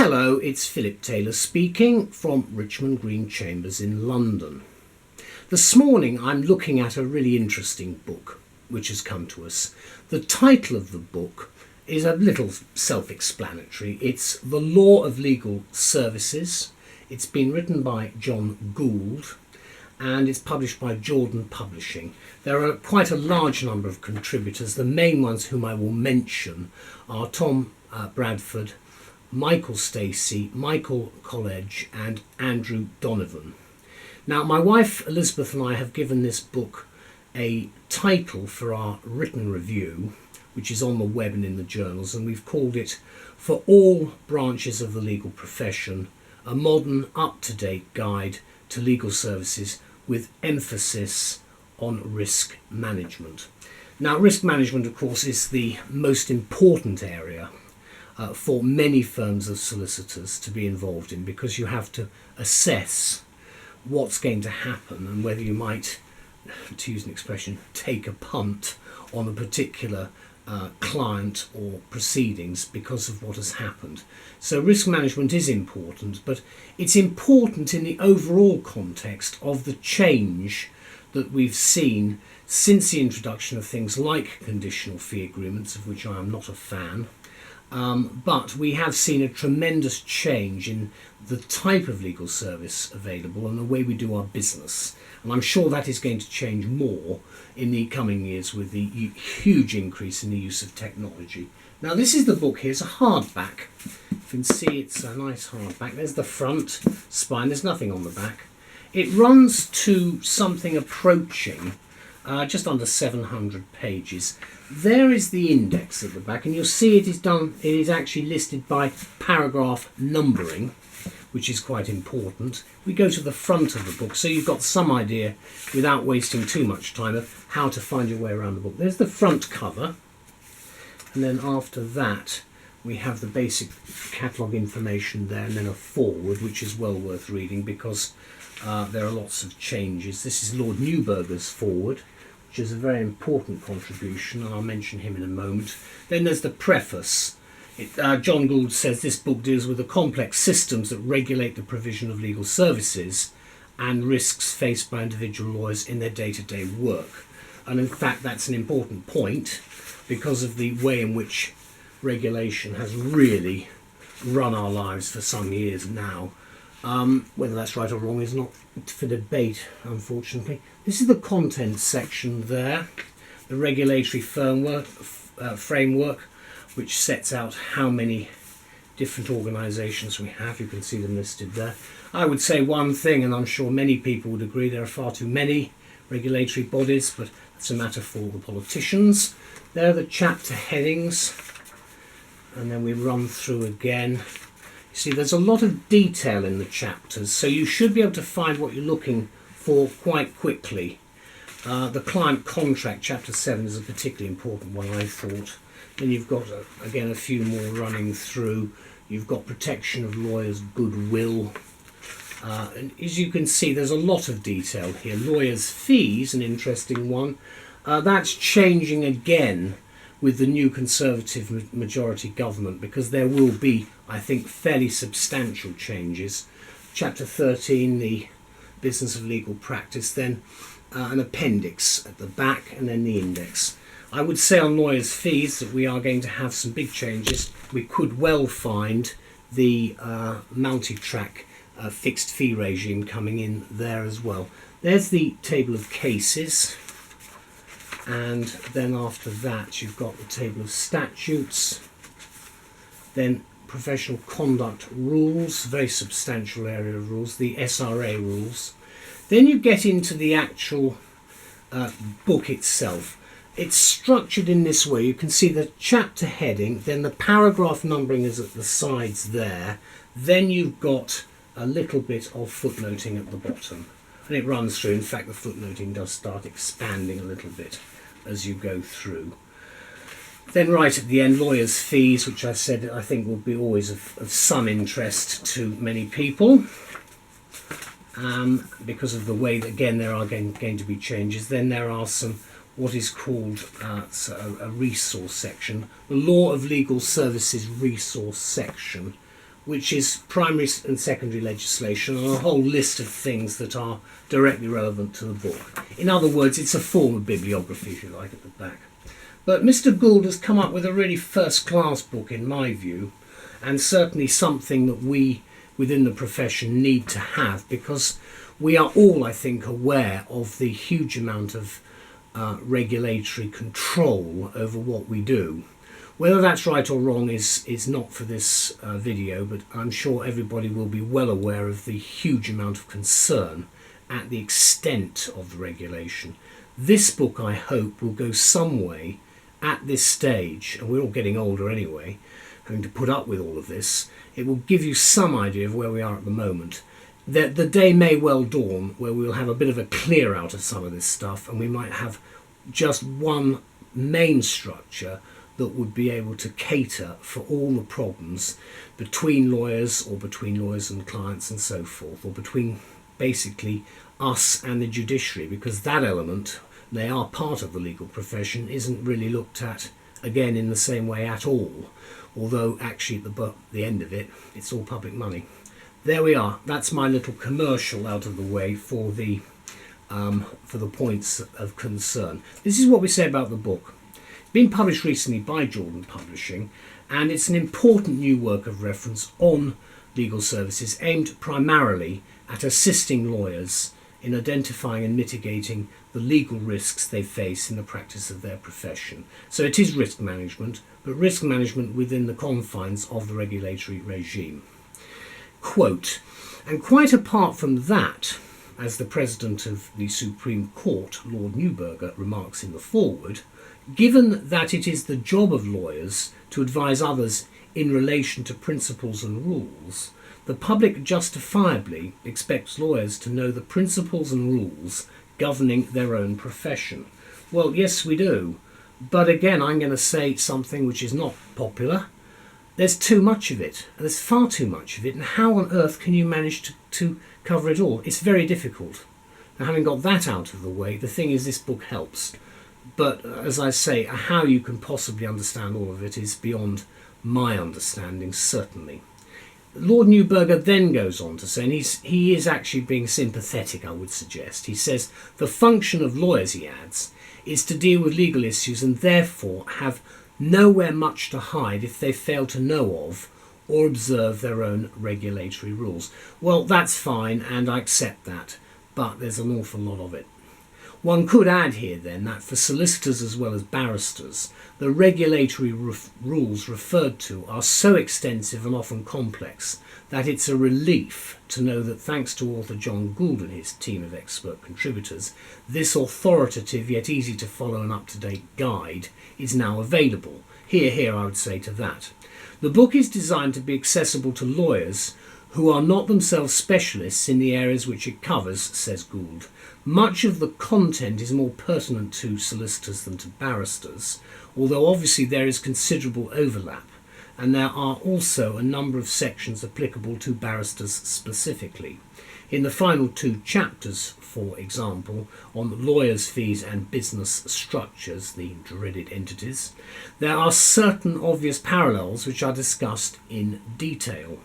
Hello, it's Philip Taylor speaking from Richmond Green Chambers in London. This morning I'm looking at a really interesting book which has come to us. The title of the book is a little self-explanatory. It's The Law of Legal Services. It's been written by John Gould and it's published by Jordan Publishing. There are quite a large number of contributors. The main ones whom I will mention are Tom Bradford, Michael Stacey, Michael College and Andrew Donovan. Now my wife Elizabeth and I have given this book a title for our written review, which is on the web and in the journals, and we've called it For All Branches of the Legal Profession, a modern up-to-date guide to legal services with emphasis on risk management. Now risk management of course is the most important area for many firms of solicitors to be involved in, because you have to assess what's going to happen and whether you might, to use an expression, take a punt on a particular client or proceedings because of what has happened. So risk management is important, but it's important in the overall context of the change that we've seen since the introduction of things like conditional fee agreements, of which I am not a fan. But we have seen a tremendous change in the type of legal service available and the way we do our business. And I'm sure that is going to change more in the coming years with the huge increase in the use of technology. Now this is the book here. It's a hardback. You can see it's a nice hardback. There's the front spine. There's nothing on the back. It runs to something approaching just under 700 pages. There is the index at the back, and you'll see it is actually listed by paragraph numbering, which is quite important. We go to the front of the book, so you've got some idea, without wasting too much time, of how to find your way around the book. There's the front cover, and then after that we have the basic catalogue information there, and then a foreword, which is well worth reading because there are lots of changes. This is Lord Newburger's foreword, which is a very important contribution, and I'll mention him in a moment. Then there's the preface. John Gould says this book deals with the complex systems that regulate the provision of legal services and risks faced by individual lawyers in their day-to-day work. And in fact that's an important point because of the way in which regulation has really run our lives for some years now. Whether that's right or wrong is not for debate, unfortunately. This is the contents section there, the regulatory framework, which sets out how many different organisations we have. You can see them listed there. I would say one thing, and I'm sure many people would agree, there are far too many regulatory bodies, but that's a matter for the politicians. There are the chapter headings, and then we run through again. You see, there's a lot of detail in the chapters, so you should be able to find what you're looking for quite quickly. The client contract, chapter 7, is a particularly important one, I thought. Then you've got, again, a few more running through. You've got protection of lawyers' goodwill. And as you can see, there's a lot of detail here. Lawyers' fees, an interesting one. That's changing again with the new Conservative majority government, because there will be, I think, fairly substantial changes. Chapter 13, the business of legal practice, then an appendix at the back, and then the index. I would say on lawyers' fees that we are going to have some big changes. We could well find the multi-track fixed fee regime coming in there as well. There's the table of cases. And then after that you've got the table of statutes, then professional conduct rules, very substantial area of rules, the SRA rules. Then you get into the actual book itself. It's structured in this way. You can see the chapter heading, then the paragraph numbering is at the sides there, then you've got a little bit of footnoting at the bottom, and it runs through. In fact, the footnoting does start expanding a little bit as you go through. Then right at the end, lawyers' fees, which I said I think will be always of some interest to many people, because of the way that, again, there are going to be changes. Then there are some what is called a resource section, the Law of Legal Services resource section, which is primary and secondary legislation, and a whole list of things that are directly relevant to the book. In other words, it's a form of bibliography, if you like, at the back. But Mr. Gould has come up with a really first-class book, in my view, and certainly something that we within the profession need to have, because we are all, I think, aware of the huge amount of regulatory control over what we do. Whether that's right or wrong is not for this video, but I'm sure everybody will be well aware of the huge amount of concern at the extent of the regulation. This book, I hope, will go some way at this stage, and we're all getting older anyway, having to put up with all of this. It will give you some idea of where we are at the moment. The day may well dawn where we'll have a bit of a clear out of some of this stuff, and we might have just one main structure that would be able to cater for all the problems between lawyers, or between lawyers and clients and so forth, or between basically us and the judiciary, because that element, they are part of the legal profession, isn't really looked at again in the same way at all, although actually at the end of it, it's all public money. There we are. That's my little commercial out of the way for the points of concern. This is what we say about the book. It's been published recently by Jordan Publishing, and it's an important new work of reference on legal services aimed primarily at assisting lawyers in identifying and mitigating the legal risks they face in the practice of their profession. So it is risk management, but risk management within the confines of the regulatory regime. Quote, and quite apart from that, as the President of the Supreme Court, Lord Neuberger, remarks in the foreword, given that it is the job of lawyers to advise others in relation to principles and rules, the public justifiably expects lawyers to know the principles and rules governing their own profession. Well, yes, we do. But again, I'm going to say something which is not popular. There's too much of it. There's far too much of it. And how on earth can you manage to cover it all? It's very difficult. Now, having got that out of the way, the thing is this book helps. But as I say, how you can possibly understand all of it is beyond my understanding, certainly. Lord Neuberger then goes on to say, and he is actually being sympathetic, I would suggest. He says, the function of lawyers, he adds, is to deal with legal issues and therefore have nowhere much to hide if they fail to know of or observe their own regulatory rules. Well, that's fine, and I accept that, but there's an awful lot of it. One could add here then that for solicitors as well as barristers, the regulatory rules referred to are so extensive and often complex that it's a relief to know that thanks to author John Gould and his team of expert contributors, this authoritative yet easy to follow and up-to-date guide is now available. Here, I would say to that. The book is designed to be accessible to lawyers who are not themselves specialists in the areas which it covers, says Gould. Much of the content is more pertinent to solicitors than to barristers, although obviously there is considerable overlap, and there are also a number of sections applicable to barristers specifically. In the final 2 chapters, for example, on lawyers' fees and business structures, the dreaded entities, there are certain obvious parallels which are discussed in detail.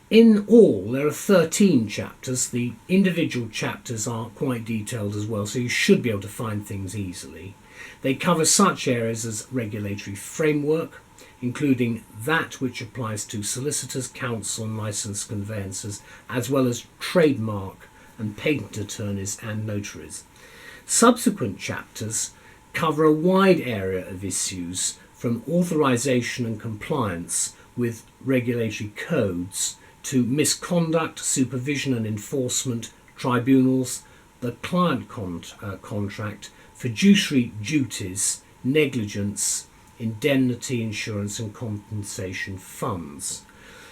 In all, there are 13 chapters. The individual chapters are quite detailed as well, so you should be able to find things easily. They cover such areas as regulatory framework, including that which applies to solicitors, counsel and licensed conveyancers, as well as trademark and patent attorneys and notaries. Subsequent chapters cover a wide area of issues, from authorization and compliance with regulatory codes to misconduct, supervision and enforcement, tribunals, the client contract, fiduciary duties, negligence, indemnity, insurance and compensation funds.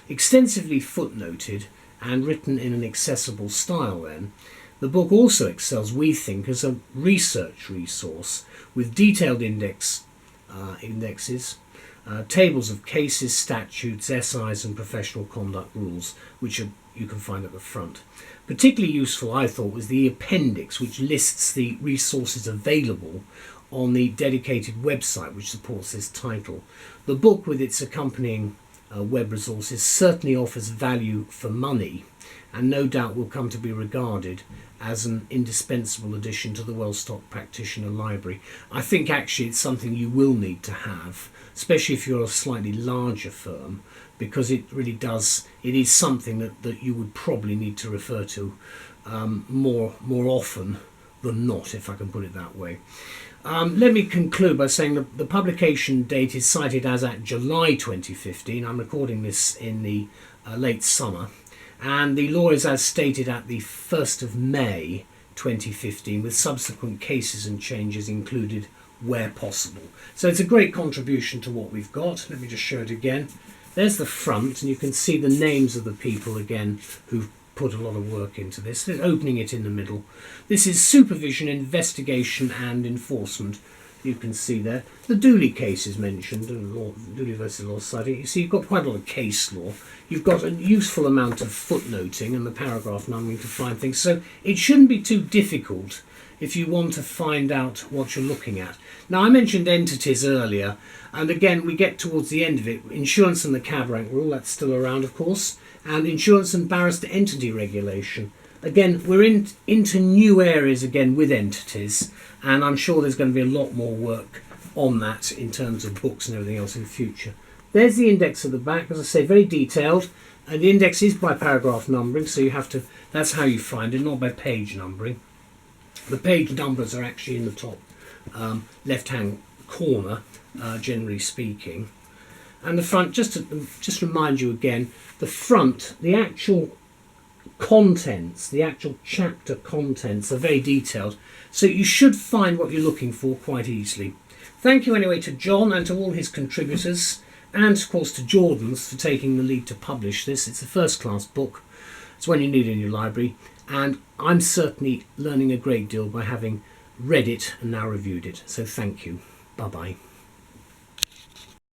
Extensively footnoted and written in an accessible style then, the book also excels, we think, as a research resource with detailed indexes, tables of cases, statutes, SIs and professional conduct rules, which you can find at the front. Particularly useful, I thought, was the appendix, which lists the resources available on the dedicated website which supports this title. The book, with its accompanying web resources certainly offers value for money, and no doubt will come to be regarded as an indispensable addition to the Well-Stocked Practitioner Library. I think actually it's something you will need to have, especially if you're a slightly larger firm, because it really does, it is something that you would probably need to refer to more often than not, if I can put it that way. Let me conclude by saying that the publication date is cited as at July 2015. I'm recording this in the late summer. And the law is as stated at the 1st of May 2015, with subsequent cases and changes included where possible. So it's a great contribution to what we've got. Let me just show it again. There's the front, and you can see the names of the people again who've put a lot of work into this. There's opening it in the middle. This is supervision, investigation and enforcement. You can see there. The Dooley case is mentioned, Dooley versus Law Society. You see, you've got quite a lot of case law. You've got a useful amount of footnoting and the paragraph numbering to find things. So it shouldn't be too difficult if you want to find out what you're looking at. Now, I mentioned entities earlier, and again, we get towards the end of it. Insurance and the cab rank rule, that's still around, of course, and insurance and barrister entity regulation. Again, we're into new areas again with entities, and I'm sure there's going to be a lot more work on that in terms of books and everything else in the future. There's the index at the back, as I say, very detailed, and the index is by paragraph numbering, so you have to, that's how you find it, not by page numbering. The page numbers are actually in the top left-hand corner, generally speaking. And the front, just to remind you again, the front, the actual contents, the actual chapter contents are very detailed, so you should find what you're looking for quite easily. Thank you anyway to John and to all his contributors, and of course to Jordan's for taking the lead to publish this. It's a first-class book. It's one you need in your library, and I'm certainly learning a great deal by having read it and now reviewed it. So thank you. Bye-bye.